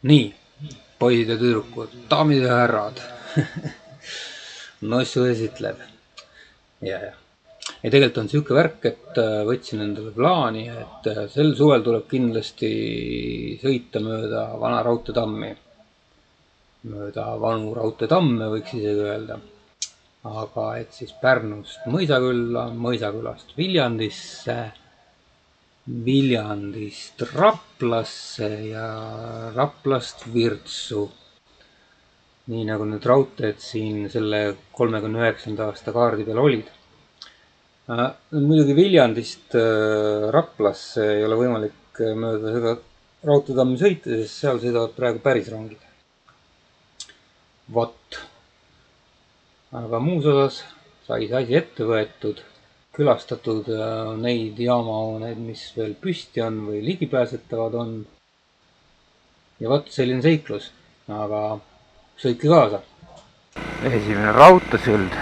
Nii, poisid ja tüdrukud, daamid ja härrad. Nossu esitleb. Ja. Ja tegelikult on siuke värk, et võtsin endale plaani, et sel suvel tuleb kindlasti sõita mööda vana raudteetammi. Mööda vanu raudteetamme võiks isegi öelda. Aga et siis Pärnust Mõisakülla, Mõisakülast Viljandisse, Viljandist Raplasse ja Raplast Virtsu. Nii nagu need raudteed siin selle 39. aasta kaardi peal olid. Muidugi Viljandist Raplasse ei ole võimalik mööda seda raudteetammi sõita, sest seal sõidavad praegu päris rongid. Vot. Aga muus osas sai see asi ette võetud, külastatud neid jaamahooneid, mis veel püsti on või ligipääsetavad on. Ja vot selline seiklus, aga sõitke kaasa. Esimene raudteesüld.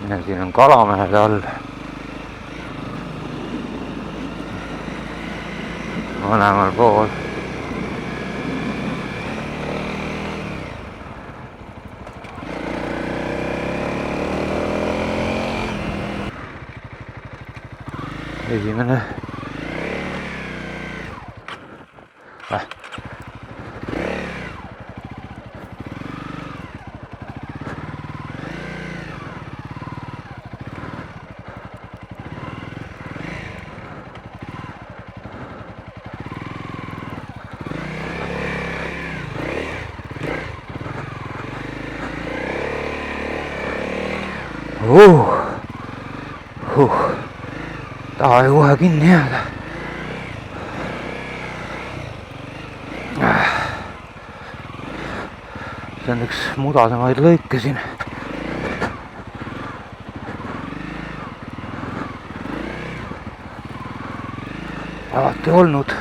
Siin on kalamehed all. Mõlemal pool. Esimene taha ei kohe kinni jääda. See on üks mudasemaid lõike siin. Alati olnud.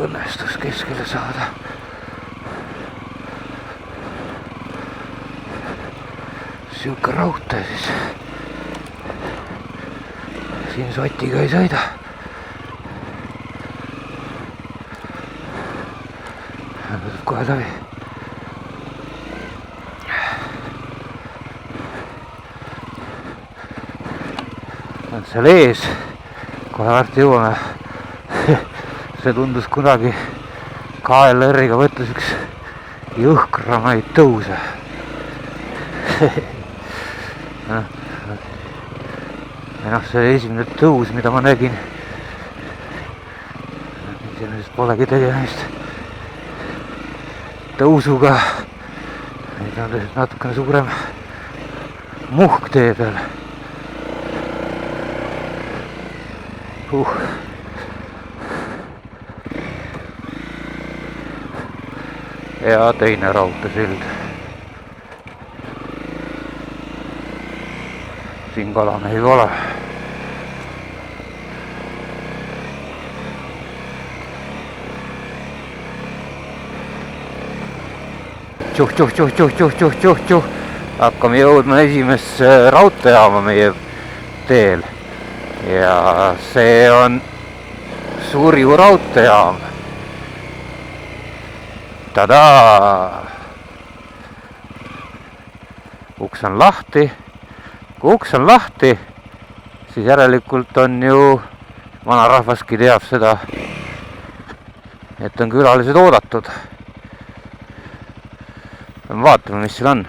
Õnnestus keskele saada. Siuke raudtee siis. Siin sotiga ei sõida. Tuleb kohe läbi. On seal ees. Kohe varsti jõuame. See tundus kunagi KLR-iga võttes üks jõhkramaid tõuse. See esimene tõus, mida ma nägin. Iseenesest polegi tegemist tõusuga. Nüüd on natukene suurem muhk tee peal. Ja teine raudteesüld. Siin kalamehi ei ole. Tšuh. Hakkame jõudma esimesse raudteejaama meie teel. Ja see on Surju raudteejaam. Tadaa! Uks on lahti. Kui uks on lahti, siis järelikult on ju vanarahvaski teab seda, et on külalised oodatud. Vaatame, mis seal on.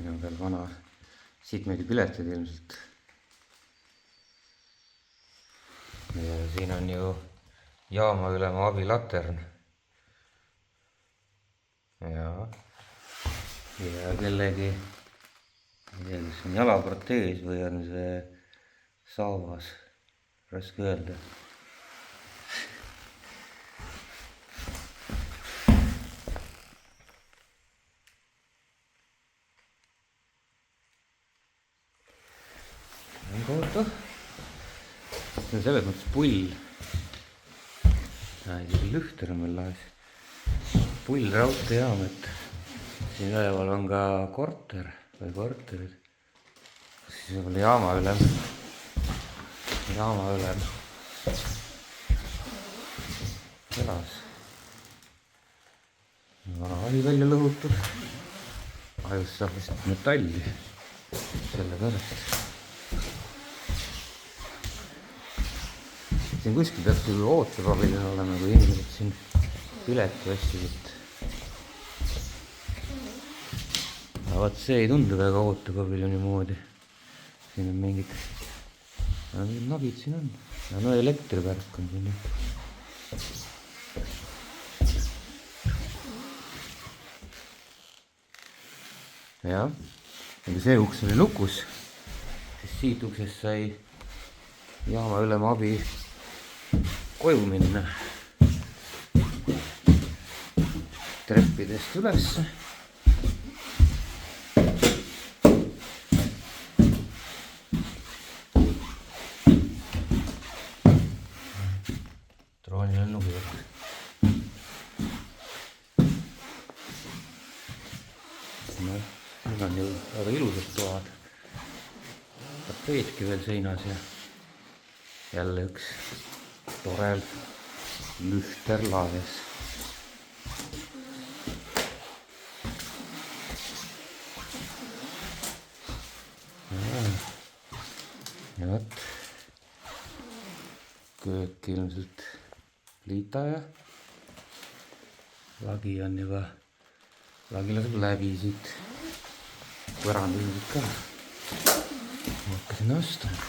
siin on veel vana Sidmedi piletid ilmselt. Ja siin on ju jaamaülema abilatern. Ja kellegi, ei tea, kas on jalaprotees või on see saavas, raske öelda. Kohta. See on selles mõttes pull. Isegi lühter on veel laes. Pull raudteejaam, et siin üleval on ka korter või korterid. Siis on jaamaülem. Elas. Vana oli välja lõhutud. Ajus saab vist metalli. Selle pärast. Siin kuskil peaks küll ootepaviljon olema, kui inimesed siin pileti ossisid. Aga vaat see ei tundu väga ootepaviljoni moodi. Siin on mingid nagid siin on. Ja no elektrivärk on siin. Ja, aga see uks oli lukus, siis siit uksest sai jaamaülema abi koju minna. Treppidest ülesse. Troonil on nuhivad. No, nüüd on ju väga ilusad toad. Tapeetki veel seinas ja jälle üks torel lühter laes. Ja võt, köök ilmselt pliitaja. Lagi on juba, lagi laseb läbi siit. Põrand ilmselt ka. Ma hakkasin astuma.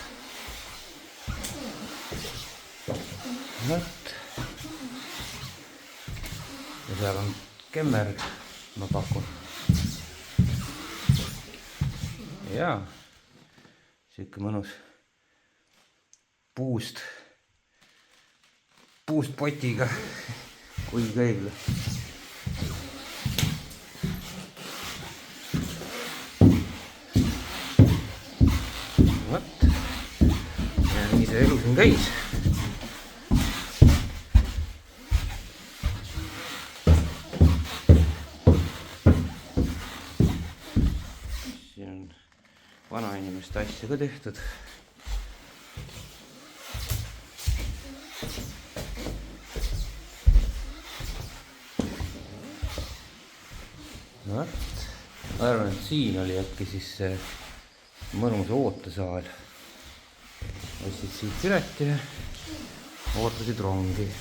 Võt. Ja seal on kemmer, ma pakun. Jaa, siuke mõnus puust potiga kuivköivle. Võt. Ja nii see elu siin käis. Vanainimeste asja ka tehtud. No, ma arvan, et siin oli äkki siis see mõnus ootesaal. Ostsid siit pileti ja ootasid rongi.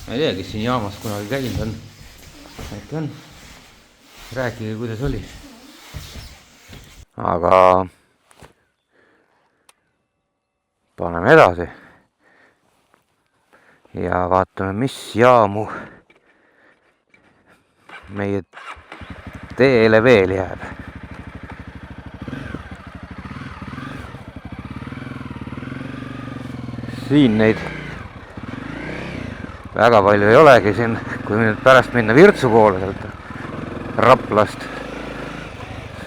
Ma ei tea, kes siin jaamas kunagi käinud on. Äkki on. Rääkige, kuidas oli. Aga paneme edasi ja vaatame, mis jaamu meie teele veel jääb. Siin neid väga palju ei olegi siin, kui nüüd pärast minna Virtsu poole sealt Raplast.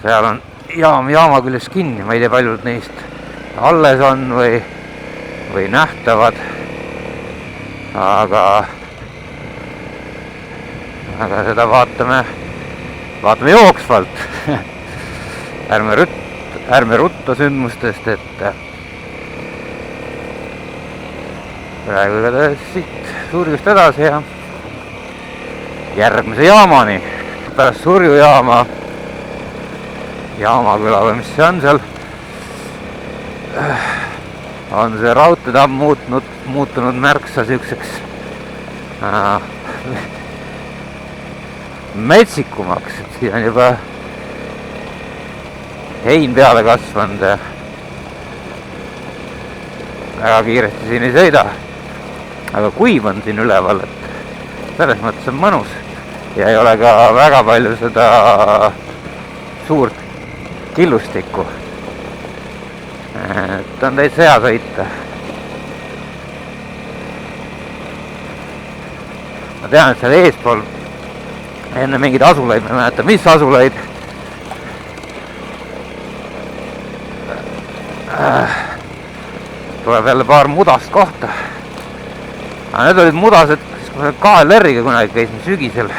Seal on jaama küljes kinni, ma ei tea, paljud neist alles on või nähtavad. Aga seda vaatame jooksvalt. Ärme rutta sündmustest, et praegu igatahes siit Surjust edasi ja järgmise jaamani. Pärast Surju jaama, Jaamaküla või mis see on seal, on see raudteetamm muutunud märksa siukseks metsikumaks, et siin on juba hein peale kasvanud ja väga kiiresti siin ei sõida. Aga kuiv on siin üleval, et selles mõttes on mõnus ja ei ole ka väga palju seda suurt killustikku. Et on täitsa hea sõita. Ma tean, et seal eespool enne mingeid asulaid, ma ei mäleta, mis asulaid. Tuleb jälle paar mudast kohta. Aga need olid mudased, siis kui ma KLR-iga kunagi käisin sügisel.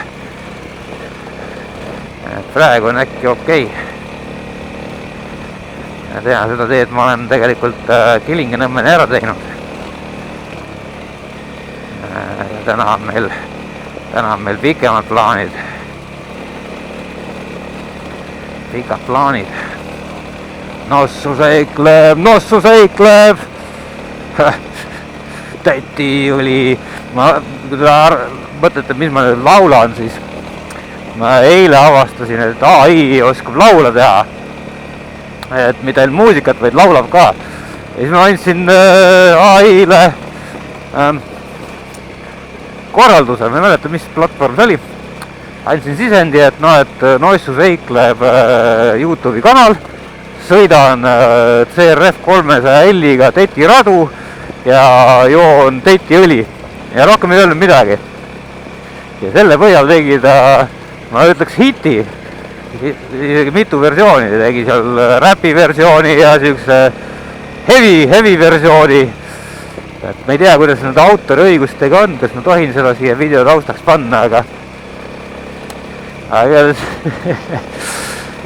Praegu on äkki okei. Ja tean seda teed, ma olen tegelikult Kilingi-Nõmmeni ära teinud. Ja täna on meil pikemad plaanid. Pikad plaanid. Nossu seikleb. Täti oli, kui te mõtlete, mis ma nüüd laulan, siis ma eile avastasin, et AI oskab laula teha. Et mitte ainult muusikat, vaid laulab ka. Ja siis ma andsin AI-le korralduse, ma ei mäleta, mis platvorm see oli. Andsin sisendi, et Nossu seikleb YouTube'i kanal. Sõidan CRF 300L-iga Teti radu ja joon Teti õli. Ja rohkem ei öelnud midagi. Ja selle põhjal tegi ta, ma ütleks, hiti. Mitu versiooni tegi seal räpi versiooni ja siukse heavy versiooni. Et ma ei tea, kuidas need autoriõigustega on, kas ma tohin seda siia video taustaks panna, aga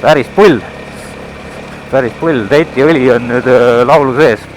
päris pull. Teti õli on nüüd laulu sees.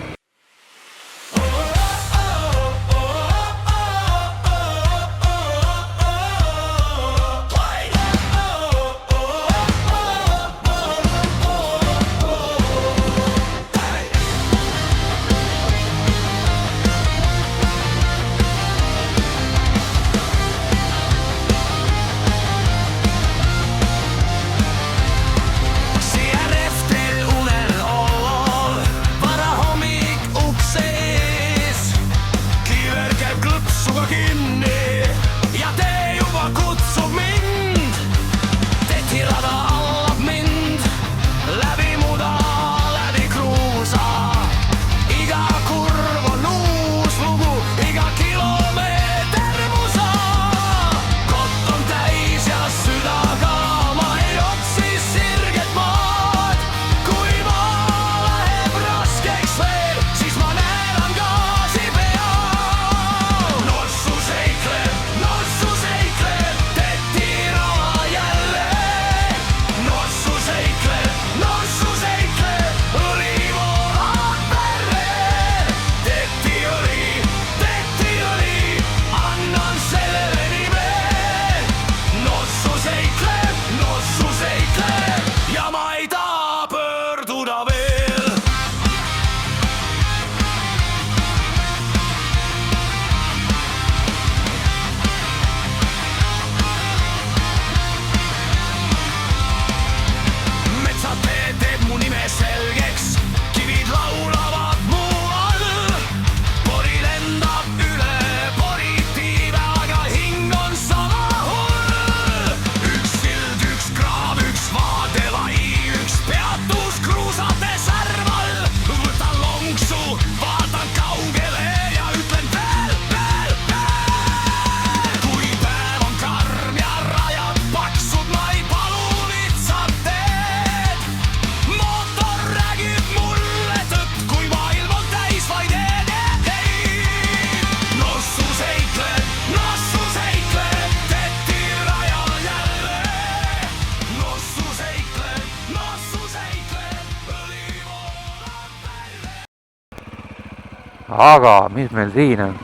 Aga mis meil siin on?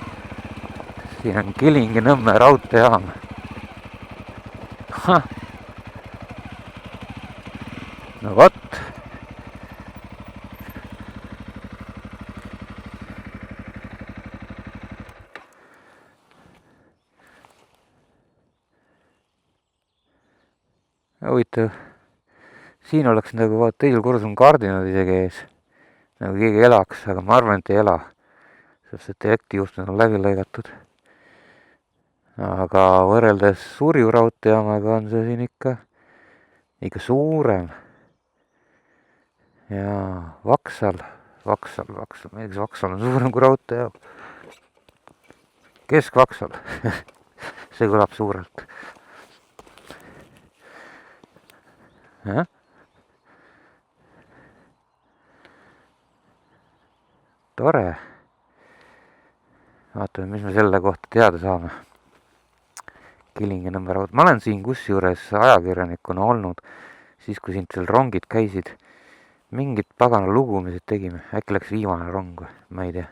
Siin on Kilingi-Nõmme raudteejaam. No vot. huvitav, siin oleks nagu vaat teisel korrusel on kardinad isegi ees, nagu keegi elaks, aga ma arvan, et ei ela, sest see direktijuhtmed on läbi lõigatud. Aga võrreldes Surju raudteejaamaga on see siin ikka suurem. Ja Vaksal, ma ei tea, kas Vaksal on suurem kui raudteejaam. Kesk-Vaksal, see kõlab suurelt. Ja? Tore. Vaatame, mis me selle kohta teada saame. Kilingi-Nõmme raud. Ma olen siin kusjuures ajakirjanikuna olnud, siis kui siin seal rongid käisid. Mingit pagana lugu me siit tegime. Äkki läks viimane rong või? Ma ei tea.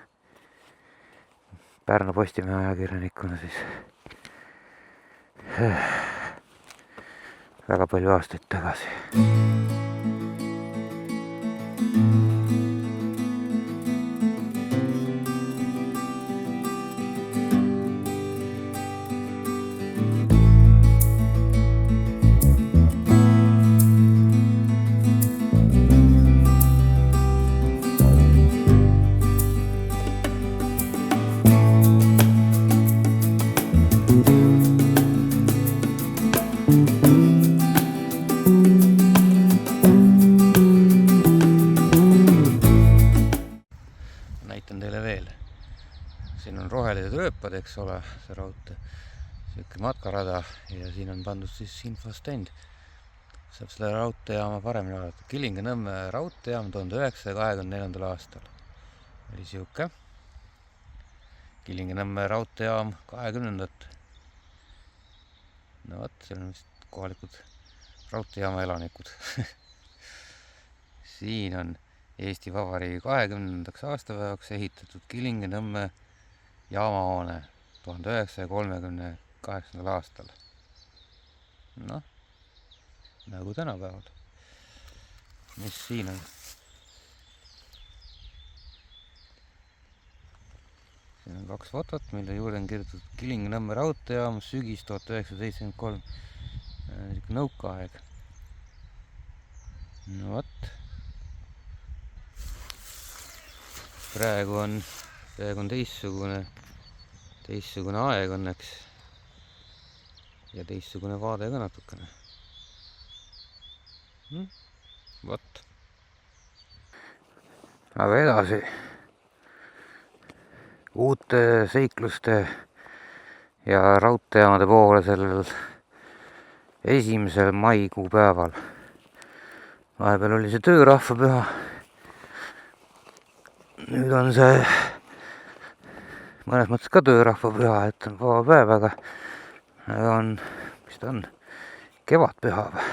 Pärnu Postimehe ajakirjanikuna siis. Väga palju aastaid tagasi. Eks ole, see raudtee, siuke matkarada ja siin on pandud siis infostend. Saab selle raudteejaama paremini vaadata. Kilingi-Nõmme raudteejaam 1924. aastal oli siuke. Kilingi-Nõmme raudteejaam 20. No võt, seal on vist kohalikud raudteejaama elanikud. Siin on Eesti Vabariigi 20. aastapäevaks ehitatud Kilingi-Nõmme jaamahoone 1938. aastal. Noh, nagu tänapäeval. Mis siin on? Siin on 2 fotot, mille juurde on kirjutatud Kilingi-Nõmme raudteejaam, sügis 1973. Nõukaaeg. No võt. Praegu on teistsugune aeg õnneks ja teistsugune vaade ka natukene. Vot. Aga edasi uute seikluste ja raudteejaamade poole sellel 1. maikuu päeval. Vahepeal oli see töörahvapüha. Nüüd on see mõnes mõttes ka töörahvapüha, et on vaba päev, aga on, mis ta on, kevadpüha või?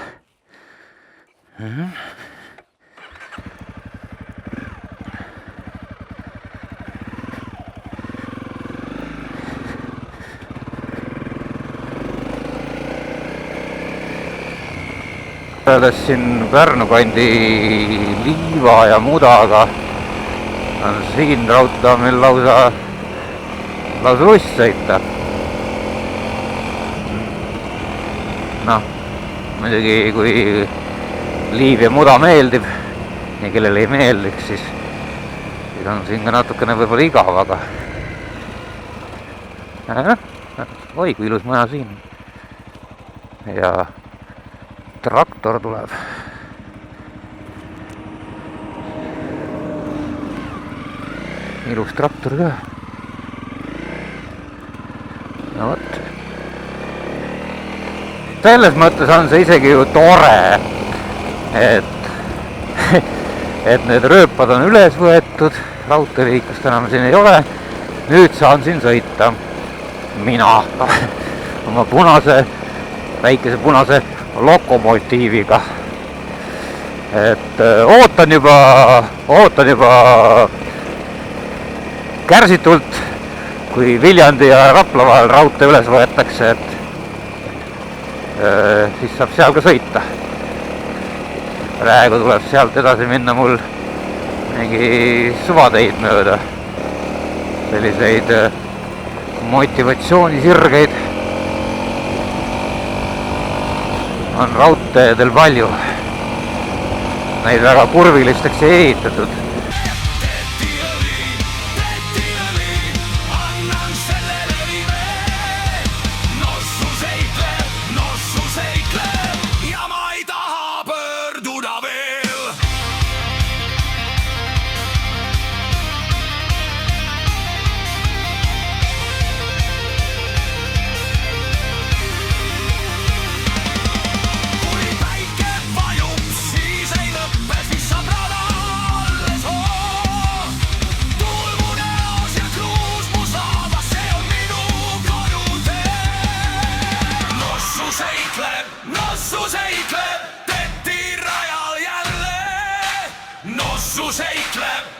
Võrreldes siin Pärnu kandi liiva ja mudaga on siin raudteejaamil lausa lust sõita. Noh, muidugi kui liiv ja muda meeldib ja kellele ei meeldiks, siis on siin ka natukene võib-olla igav, aga oi, kui ilus maja siin. Ja traktor tuleb. Ilus traktor ka. No võt. Selles mõttes on see isegi ju tore, et need rööpad on üles võetud, raudteeliiklust enam siin ei ole. Nüüd saan siin sõita mina oma väikese punase lokomotiiviga. Et ootan juba kärsitult, kui Viljandi ja Rapla vahel raudtee üles võetakse, et siis saab seal ka sõita. Praegu tuleb sealt edasi minna mul mingi suvateid mööda. Selliseid motivatsioonisirgeid. on raudteedel palju. Neid väga kurvilisteks ei ehitatud.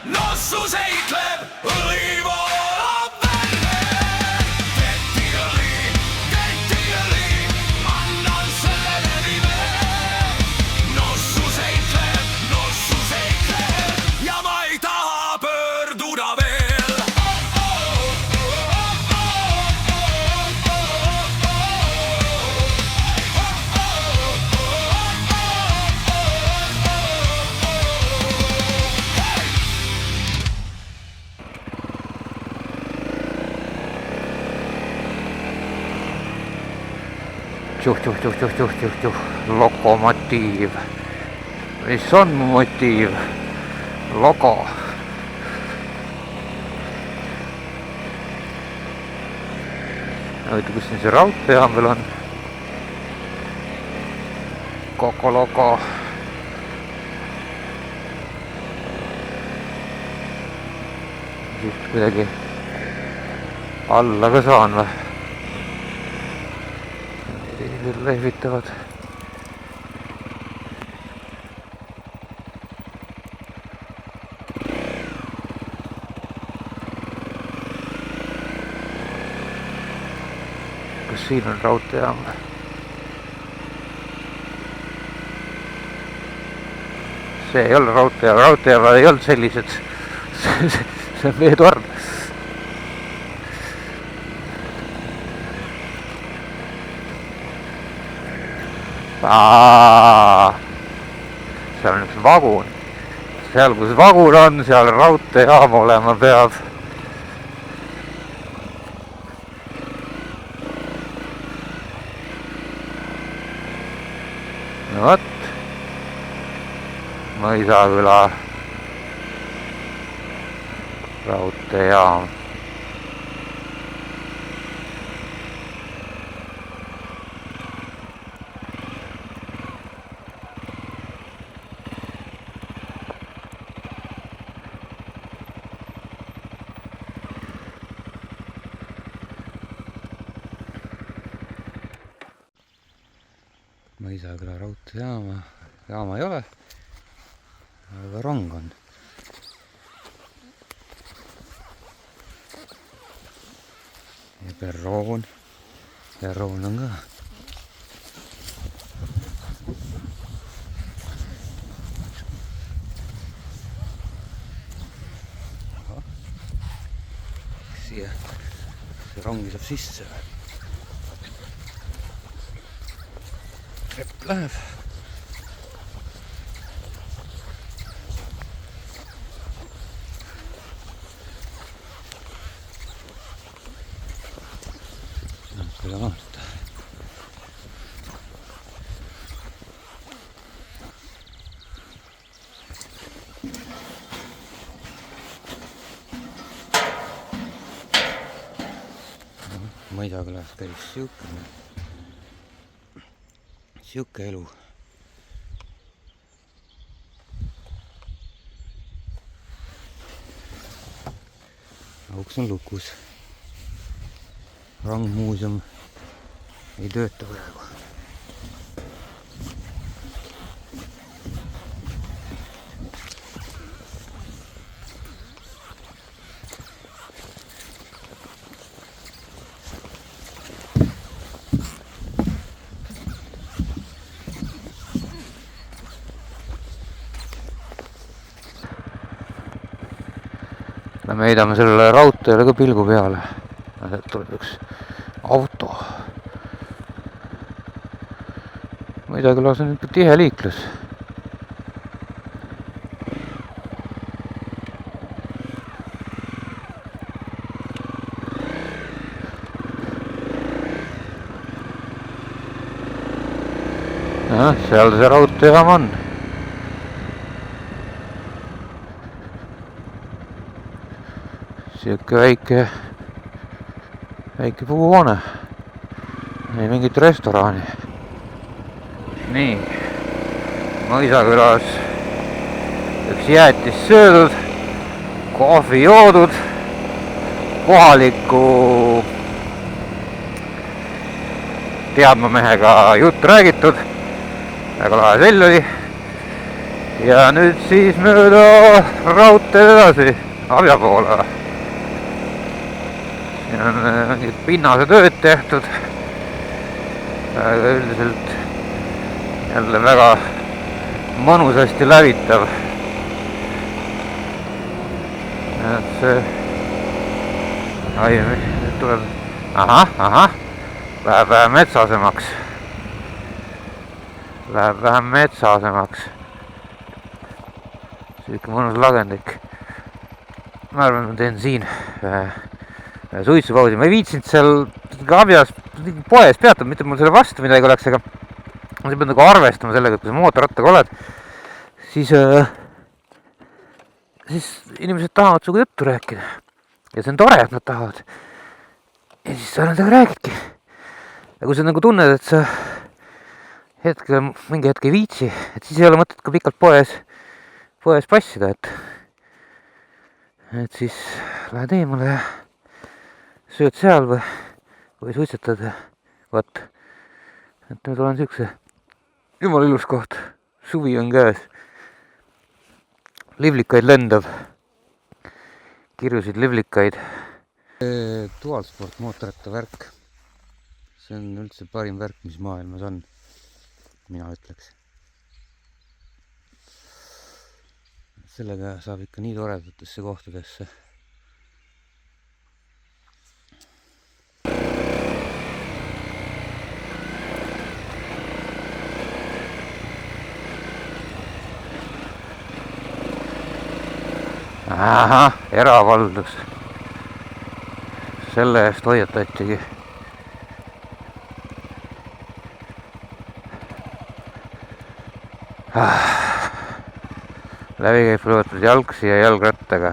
Nossu seikleb, õli voolab välja. Tehti õli, annan sellele nime. Nossu seikleb ja ma ei taha pöörduda veel. Tjuh, lokomotiiv. Mis on mu motiiv? Logo. Huvitav, kus siin see raudteejaam veel on? Koko logo. Siit kuidagi alla ka saan või? Lehvitavad. Kas siin on raudteejaam? See ei ole raudteejaam, raudteejaamad ei olnud sellised. See on veetorn. Seal on üks vagun. Seal, kus vagun on, seal raudteejaam olema peab. No võt. Mõisaküla raudteejaam. Mõisaküla raudteejaama. Jaama ei ole, aga rong on. Ja perroon on ka. Siia see rongi saab sisse. Trepp läheb. Kyllä vaadata. Mõisakülas käis siuke elu. Auks on lukus. Rangmuuseum ei tööta praegu. Me heidame sellele raudteele ka pilgu peale. Sealt tuleb üks auto. Mõisakülas on ikka tihe liiklus. Seal see raudteejaam on. Siuke väike puuhoone. Ei mingit restorani. Nii. Mõisakülas üks jäätis söödud, kohvi joodud, kohaliku teadmamehega jutt räägitud. Väga lahe sell oli. Ja nüüd siis mööda raudteed edasi Abja poole. Siin on mingid pinnase tööd tehtud. Aga üldiselt jälle väga mõnusasti lävitav. Et see... Ai, nüüd tuleb... Ahah. Läheb vähem metsaasemaks. Siuke mõnus lagendik. Ma arvan, ma teen siin suitsupausi. Ma ei viitsinud seal Abjas poes peatada, mitte mul selle vastu midagi oleks, aga ma pean nagu arvestama sellega, et kui sa mootorrattaga oled, siis inimesed tahavad suga juttu rääkida. Ja see on tore, et nad tahavad. Ja siis sa nendega räägidki. Ja kui sa nagu tunned, et sa mingi hetk ei viitsi, et siis ei ole mõtet ka pikalt poes passida, et siis lähed eemale ja sööd seal või suitsetad. Vaat, et nüüd olen siukse jumala ilus koht. Suvi on käes. Livlikaid lendab. Kirjusid livlikaid. Dualsport mootorratta värk. See on üldse parim värk, mis maailmas on. Mina ütleks. Sellega saab ikka nii toredatesse kohtadesse. Ahah, eravaldus. Selle eest hoiatatigi. Läbi käib võetud jalgsi ja jalgrattaga.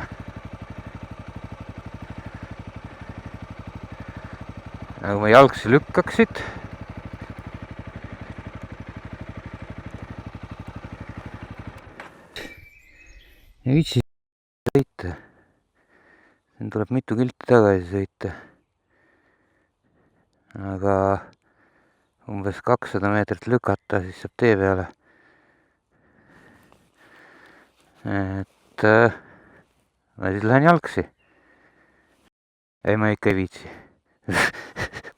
Nagu ma jalgsi lükkaksid. Ja viitsi sõita. Siin tuleb mitu kilti tagasi sõita. Aga umbes 200 meetrit lükata, siis saab tee peale. Et ma siis lähen jalgsi. Ei, ma ikka ei viitsi.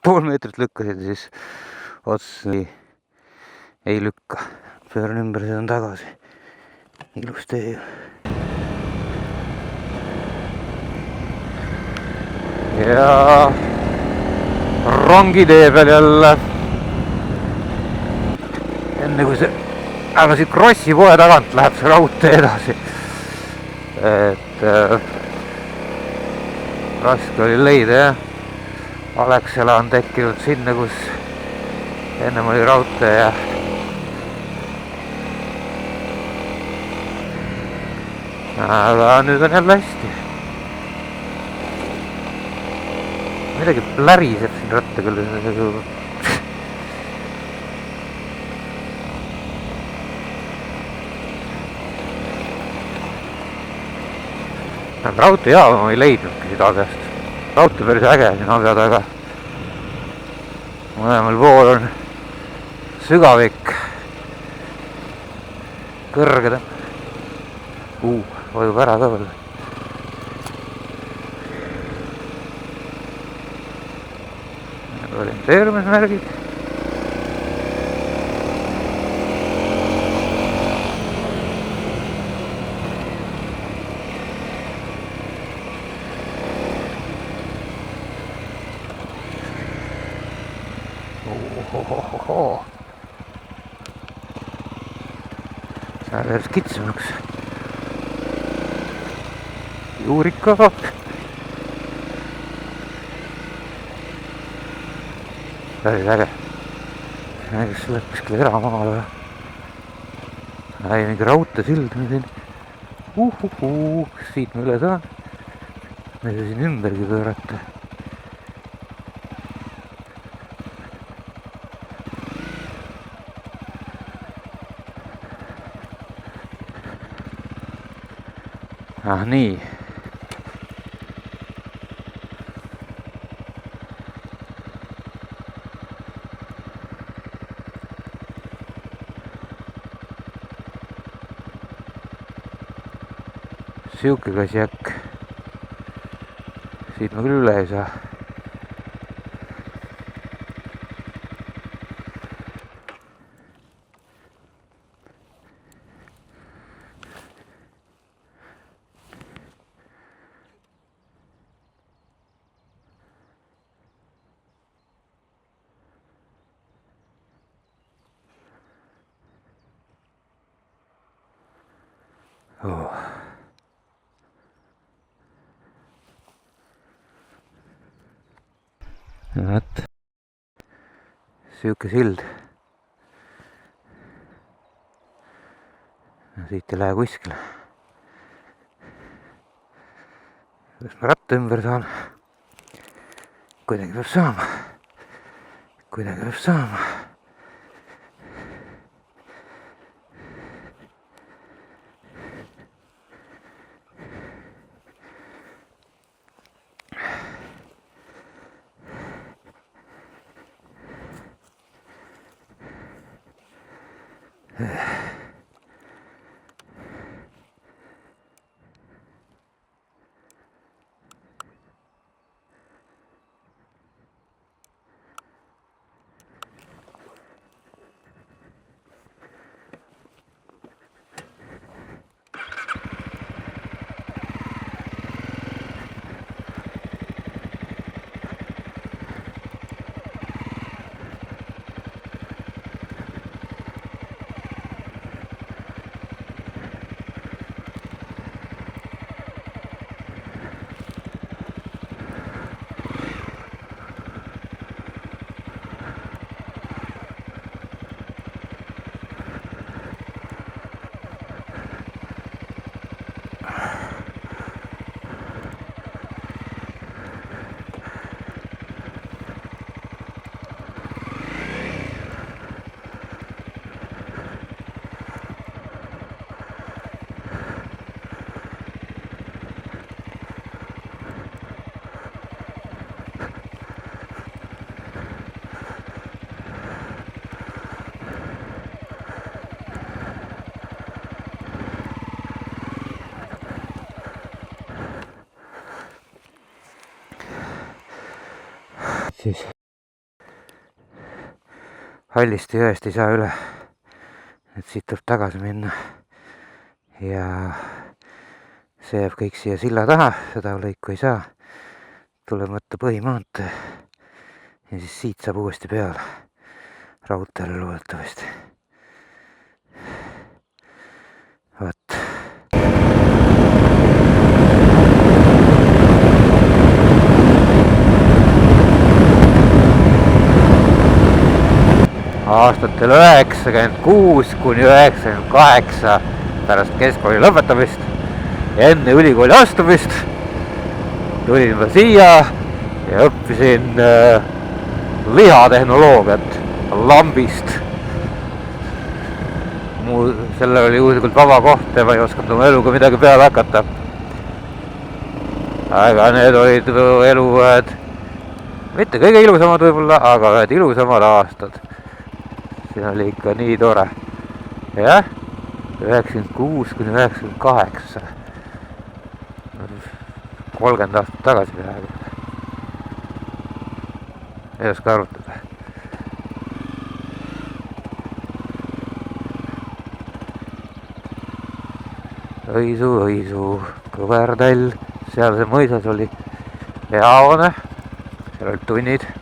Pool meetrit lükkasid, siis ots ei lükka. Pööran ümber, sõidan tagasi. Ilus tee. Ja rongitee peal jälle. Enne kui see... Aga siit Krossi poe tagant läheb see raudtee edasi. Et raske oli leida, jah. Alexela on tekkinud sinna, kus ennem oli raudtee ja aga nüüd on jälle hästi. Midagi pläriseb siin ratta küll. Raudteejaama ma ei leidnudki siit Abjast. Raudtee päris äge siin Abja taga. Mõlemal pool on sügavik. Kõrged. Vajub ära ka veel. Orienteerumismärgid. päris kitsamaks. Juurika. Päris äge. Kas läheb kuskile eramaale. Mingi raudtesild on siin. Siit ma üle saan. Ma ei saa siin ümbergi pöörata. Nii. Siuke kasjak. Siit ma küll üle ei saa. Vaat. Siuke sild. Siit ei lähe kuskile. Kas ma ratta ümber saan? Kuidagi peab saama. Siis Halliste jõest ei saa üle, et siit tuleb tagasi minna ja see jääb kõik siia silla taha, seda lõiku ei saa, tuleb võtta põhimaantee ja siis siit saab uuesti peale raudteele loodetavasti. Vaat. Aastatel 96 kuni 98 pärast keskkooli lõpetamist ja enne ülikooli astumist tulin ma siia ja õppisin lihatehnoloogiat lambist. Sellel oli juhuslikult vaba koht ja ma ei osanud oma eluga midagi peale hakata. Aga need olid elu mitte kõige ilusamad võib-olla, aga ühed ilusamad aastad. Siin oli ikka nii tore. Jah, 96 kuni 98. 30 aastat tagasi peaaegu. Ei oska arvutada. Õisu, kõverdall. Seal see mõisas oli hea hoone. Seal olid tunnid.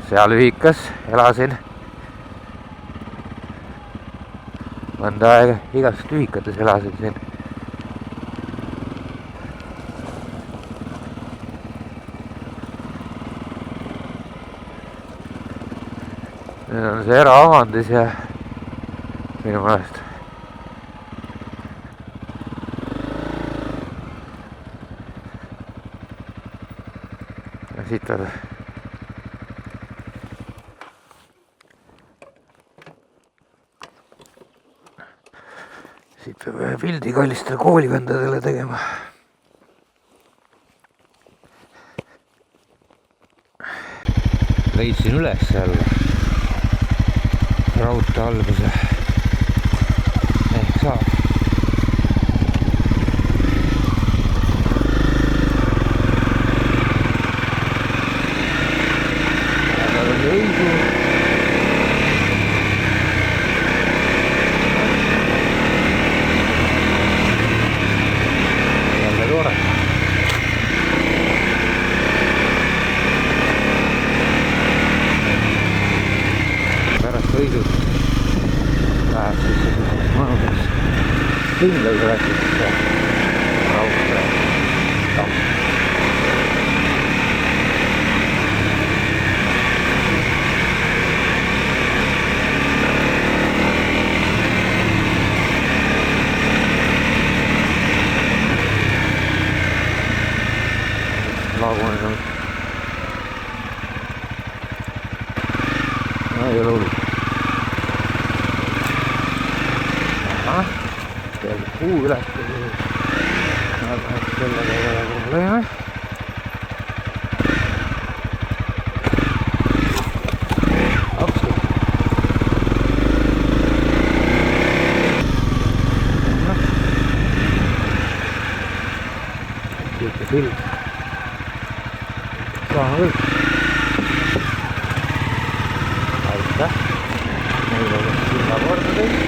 Seal ühikas elasin mõnda aega igast ühikates elasin siin. Nüüd on see eraomandis ja minu meelest ja siit on siit peab ühe pildi kallistele koolivendadele tegema. Leidsin üles jälle raudtee alguse ehk saab. Kindlasti rääkis raudtee tamm. Lagunenud. No ei ole hullu. Puu üles sellega ei ole probleeme. Apsu. Siuke sild. Saame kõik. Aitäh. Meil on silla korda teist.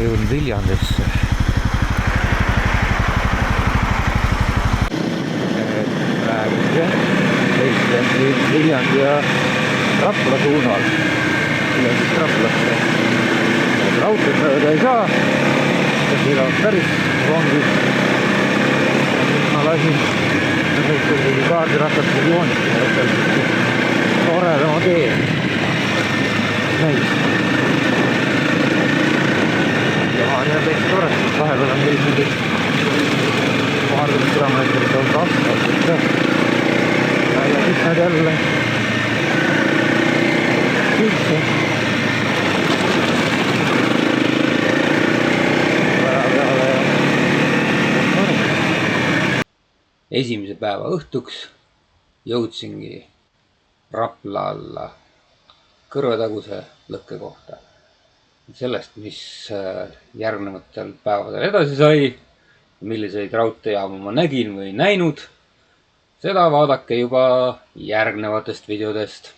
Jõudnud Viljandisse. Praegu seislen Viljandi ja Rapla suunal. Viljandist Raplasse. Raudteed mööda ei saa. Siin on päris rongid. Ma lasin kaardirahvast joonistada toredama tee. Näis. Ja täitsa tore, vahepeal on meil mingi paarkümmend kilomeetrit olnud asfalt ja siis nad jälle üldse peale ja esimese päeva õhtuks jõudsingi Rapla alla kõrvetaguse lõkke kohta. Sellest, mis järgnevatel päevadel edasi sai, milliseid raudteejaamu ma nägin või näinud, seda vaadake juba järgnevatest videodest.